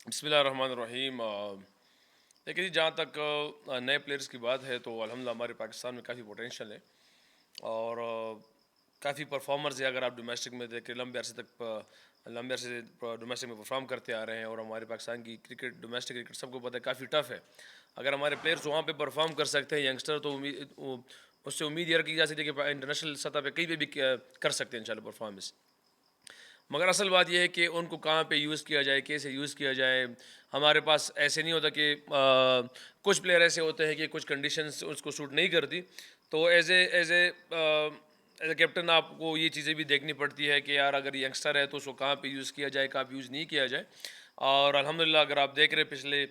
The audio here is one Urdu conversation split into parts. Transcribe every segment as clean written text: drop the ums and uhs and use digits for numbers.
بسم اللہ الرحمن الرحیم۔ دیکھیے جی، جہاں تک نئے پلیئرز کی بات ہے تو الحمدللہ ہمارے پاکستان میں کافی پوٹینشیل ہے، اور کافی پرفارمرز ہیں۔ اگر آپ ڈومیسٹک میں دیکھیں، لمبے عرصے سے ڈومیسٹک میں پرفارم کرتے آ رہے ہیں، اور ہمارے پاکستان کی کرکٹ، ڈومیسٹک کرکٹ سب کو پتہ ہے کافی ٹف ہے۔ اگر ہمارے پلیئرز وہاں پہ پرفارم کر سکتے ہیں ینگسٹر، تو اس سے امید یہ رکھی جا سکتی ہے کہ انٹرنیشنل سطح پہ کہیں پہ بھی کر سکتے ہیں انشاءاللہ پرفارمنس۔ مگر اصل بات یہ ہے کہ ان کو کہاں پہ یوز کیا جائے، کیسے یوز کیا جائے۔ ہمارے پاس ایسے نہیں ہوتا کہ کچھ پلیئر ایسے ہوتے ہیں کہ کچھ کنڈیشنز اس کو سوٹ نہیں کرتی، تو ایز اے کیپٹن آپ کو یہ چیزیں بھی دیکھنی پڑتی ہے کہ یار اگر ینگسٹر ہے تو اس کو کہاں پہ یوز کیا جائے، کہاں پہ یوز نہیں کیا جائے۔ اور الحمدللہ اگر آپ دیکھ رہے پچھلے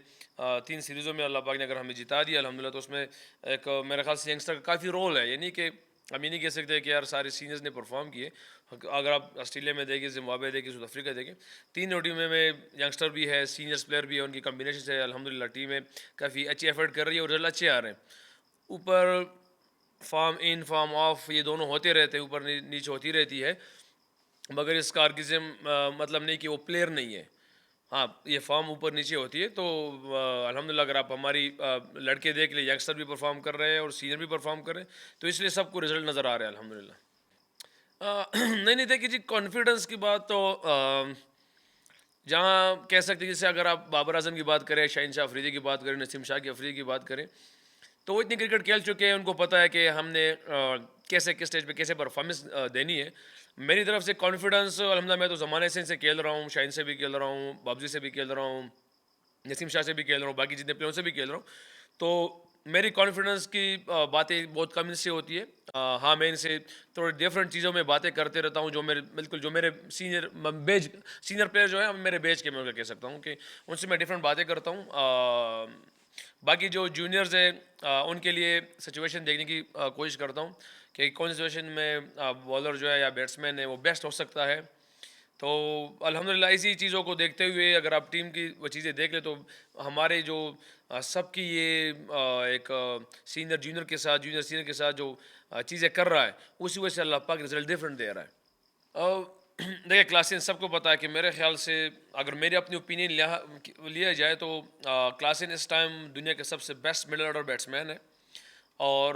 3 سیریزوں میں اللہ پاک نے اگر ہمیں جتا دیا الحمدللہ، تو اس میں ایک میرے خیال سے ینگسٹر کا کافی رول ہے۔ یعنی کہ ہم یہ نہیں کہہ سکتے کہ یار سارے سینئرز نے پرفارم کیے۔ اگر آپ آسٹریلیا میں دیکھیں، زمبابوے دیکھیں، ساؤتھ افریقہ دیکھیں، تین ٹیموں میں ینگسٹر بھی ہے، سینئرز پلیئر بھی ہے، ان کی کمبینیشن سے الحمدللہ ٹیمیں کافی اچھی ایفرٹ کر رہی ہے اور رزلٹ اچھے آ رہے ہیں۔ اوپر فارم ان فارم آف یہ دونوں ہوتے رہتے ہیں، اوپر نیچے ہوتی رہتی ہے، مگر اس کا ہرگزم مطلب نہیں کہ وہ پلیئر نہیں ہے۔ ہاں، یہ فارم اوپر نیچے ہوتی ہے، تو الحمدللہ اگر آپ ہماری لڑکے دیکھ لیں، ینگسٹر بھی پرفارم کر رہے ہیں اور سینئر بھی پرفارم کر رہے ہیں، تو اس لیے سب کو رزلٹ نظر آ رہے ہیں الحمدللہ۔ نہیں دیکھیے جی، کانفیڈنس کی بات تو جہاں کہہ سکتے ہیں، جیسے اگر آپ بابر اعظم کی بات کریں، شاہین شاہ افریدی کی بات کریں، نسیم شاہ کی افریدی کی بات کریں، تو وہ اتنی کرکٹ کھیل چکے ہیں، ان کو پتہ ہے کہ ہم نے کیسے کس اسٹیج پہ کیسے پرفارمنس دینی ہے۔ میری طرف سے کانفیڈنس الحمدللہ، میں تو زمانے سے ان سے کھیل رہا ہوں، شاہین سے بھی کھیل رہا ہوں، بابزی سے بھی کھیل رہا ہوں، نسیم شاہ سے بھی کھیل رہا ہوں، باقی جتنے پلیئروں سے بھی کھیل رہا ہوں، تو میری کانفیڈنس کی باتیں بہت کم ان سے ہوتی ہے۔ ہاں، میں ان سے تھوڑے ڈفرینٹ چیزوں میں باتیں کرتے رہتا ہوں، جو میرے سینئر پلیئر جو ہیں میرے بیچ کے، میں ان کا کہہ سکتا ہوں کہ ان سے میں ڈفرینٹ باتیں کرتا ہوں۔ باقی جو جونیئرز ہیں ان کے لیے سچویشن دیکھنے کی کوشش کرتا ہوں کہ کون سی سچویشن میں بالر جو ہے یا بیٹسمین ہے وہ بیسٹ ہو سکتا ہے۔ تو الحمدللہ اسی چیزوں کو دیکھتے ہوئے اگر آپ ٹیم کی وہ چیزیں دیکھ لیں، تو ہمارے جو سب کی یہ ایک سینئر جونیئر کے ساتھ، جونیئر سینئر کے ساتھ جو چیزیں کر رہا ہے، اسی وجہ سے اللہ پاک رزلٹ ڈفرینٹ دے رہا ہے۔ دیکھیے کلاسین سب کو پتہ ہے کہ میرے خیال سے اگر میری اپنی اوپینین لیا جائے تو کلاسین اس ٹائم دنیا کے سب سے بیسٹ مڈل آرڈر بیٹسمین ہے۔ اور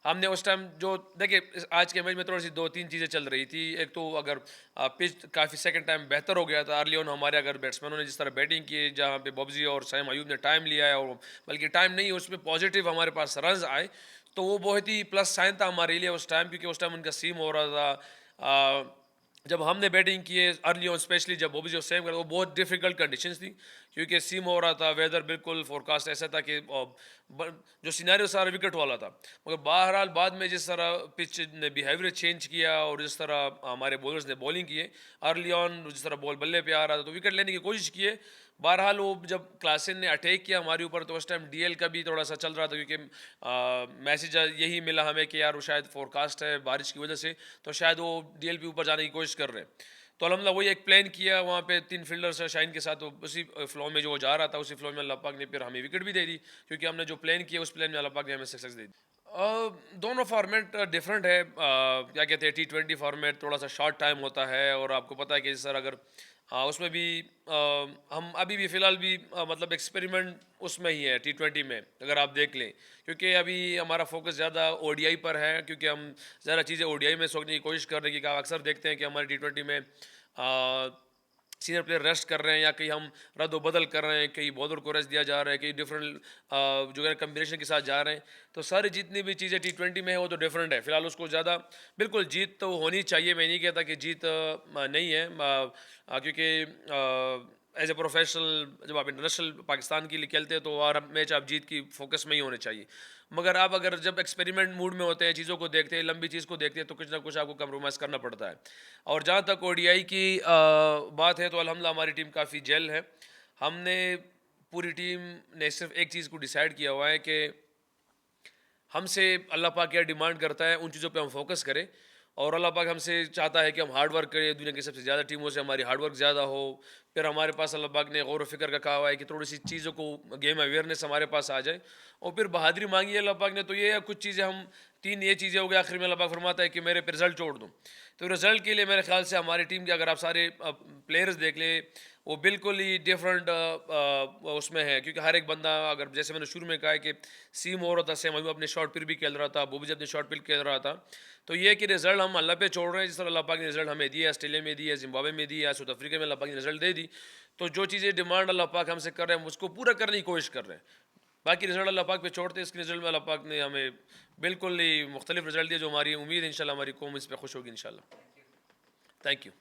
ہم نے اس ٹائم جو دیکھیں، آج کے میچ میں تھوڑی سی دو تین چیزیں چل رہی تھی۔ ایک تو اگر پچ کافی سیکنڈ ٹائم بہتر ہو گیا تھا ارلی آن، ہمارے اگر بیٹسمینوں نے جس طرح بیٹنگ کی، جہاں پہ بابزی اور سیم ایوب نے ٹائم لیا ہے، اور بلکہ ٹائم نہیں، اس میں پازیٹیو ہمارے پاس رنز آئے، تو وہ بہت ہی پلس سائن تھا ہمارے لیے اس ٹائم، کیونکہ اس ٹائم ان کا سیم ہو رہا تھا۔ جب ہم نے بیٹنگ کی ہے ارلی آن، اسپیشلی جب بابزی اور سیم کر، وہ بہت ڈیفیکلٹ کنڈیشنز تھی، کیونکہ سیم ہو رہا تھا، ویدر بالکل فور کاسٹ ایسا تھا کہ جو سینیریو سارا وکٹ والا تھا۔ مگر بہرحال بعد میں جس طرح پچ نے بیہیویئر چینج کیا اور جس طرح ہمارے بولرز نے بولنگ کی ہے ارلی آن، جس طرح بال بلے پہ آ رہا تھا تو وکٹ لینے کی کوشش کی ہے۔ بہرحال وہ جب کلاسن نے اٹیک کیا ہمارے اوپر، تو اس ٹائم ڈی ایل کا بھی تھوڑا سا چل رہا تھا، کیونکہ میسیج یہی ملا ہمیں کہ یار وہ شاید فور کاسٹ ہے بارش کی وجہ سے، تو شاید وہ ڈی ایل پہ اوپر جانے کی کوشش کر رہے ہیں۔ تو الحمدللہ وہی ایک پلان کیا وہاں پہ 3 فیلڈرز شائن کے ساتھ، تو اسی فلو میں جو وہ جا رہا تھا، اسی فلو میں اللہ پاک نے پھر ہمیں وکٹ بھی دے دی، کیونکہ ہم نے جو پلان کیا اس پلان میں اللہ پاک نے ہمیں سکسیس دے دی۔ دونوں فارمیٹ ڈفرینٹ ہے۔ کیا کہتے ہیں T20 فارمیٹ تھوڑا سا شارٹ ٹائم ہوتا ہے، اور آپ کو پتہ ہے کہ سر اگر اس میں بھی ہم ابھی بھی فی الحال بھی مطلب ایکسپیریمنٹ اس میں ہی ہے T20 میں، اگر آپ دیکھ لیں، کیونکہ ابھی ہمارا فوکس زیادہ او ڈی آئی پر ہے، کیونکہ ہم زیادہ چیزیں او ڈی آئی میں سوچنے کی کوشش کر رہے ہیں، کہ اکثر دیکھتے ہیں کہ ہمارے T20 میں سینئر پلیئر ریسٹ کر رہے ہیں، یا کہیں ہم رد و بدل کر رہے ہیں، کہیں بالر کو ریسٹ دیا جا رہا ہے، کہیں ڈفرینٹ جو ہے کمبینیشن کے ساتھ جا رہے ہیں، تو ساری جتنی بھی چیزیں T20 میں ہے وہ تو ڈفرینٹ ہے۔ فی الحال اس کو زیادہ بالکل جیت تو ہونی چاہیے، میں نہیں کہتا کہ جیت نہیں ہے، کیونکہ ایز اے پروفیشنل جب آپ انٹرنیشنل پاکستان کے لیے کھیلتے ہیں تو ہر میچ آپ جیت کی فوکس میں ہی ہونے چاہیے، مگر آپ اگر جب ایکسپیریمنٹ موڈ میں ہوتے ہیں، چیزوں کو دیکھتے ہیں، لمبی چیز کو دیکھتے ہیں، تو کچھ نہ کچھ آپ کو کمپرومائز کرنا پڑتا ہے۔ اور جہاں تک او ڈی آئی کی بات ہے، تو الحمدللہ ہماری ٹیم کافی جیل ہے۔ ہم نے پوری ٹیم نے صرف ایک چیز کو ڈیسائیڈ کیا ہوا ہے کہ ہم سے اللہ پاک کیا ڈیمانڈ کرتا ہے ان چیزوں پہ ہم فوکس کریں، اور اللہ پاک ہم سے چاہتا ہے کہ ہم ہارڈ ورک کریں، دنیا کی سب سے زیادہ ٹیموں سے ہماری ہارڈ ورک زیادہ ہو۔ پھر ہمارے پاس اللہ پاک نے غور و فکر کا کہا ہوا ہے کہ تھوڑی سی چیزوں کو گیم اویئرنیس ہمارے پاس آ جائے، اور پھر بہادری مانگی ہے اللہ پاک نے، تو یہ ہے کچھ چیزیں ہم تین یہ چیزیں ہو گئی، آخر میں اللہ پاک فرماتا ہے کہ میرے پہ رزلٹ چھوڑ دوں۔ تو رزلٹ کے لیے میرے خیال سے ہماری ٹیم کے اگر آپ سارے پلیئرز دیکھ لیں، وہ بالکل ہی ڈفرینٹ اس میں ہے، کیونکہ ہر ایک بندہ، اگر جیسے میں نے شروع میں کہا ہے کہ سیم ہو رہا تھا، سیم ابھی اپنے شارٹ پل بھی کھیل رہا تھا، وہ بھی اپنے شارٹ پل کھیل رہا تھا. تو یہ ہے کہ رزلٹ ہم اللہ پہ چھوڑ رہے ہیں. جس طرح اللہ پاک نے رزلٹ ہمیں دیا، آسٹریلیا میں دیا، زمبابوے میں دیا، ساؤتھ افریقہ میں اللہ پاک نے رزلٹ دے دی. تو جو چیزیں ڈیمانڈ اللہ پاک ہم سے کر رہے ہیں، ہم اس کو پورا کرنے کی کوشش کر رہے ہیں. باقی رزلٹ اللہ پاک پہ چھوڑتے ہیں. اس کے رزلٹ میں اللہ پاک نے ہمیں بالکل ہی مختلف رزلٹ دیا، جو ہماری امید ہے انشاءاللہ ہماری قوم اس پہ خوش ہوگی انشاءاللہ. Thank you.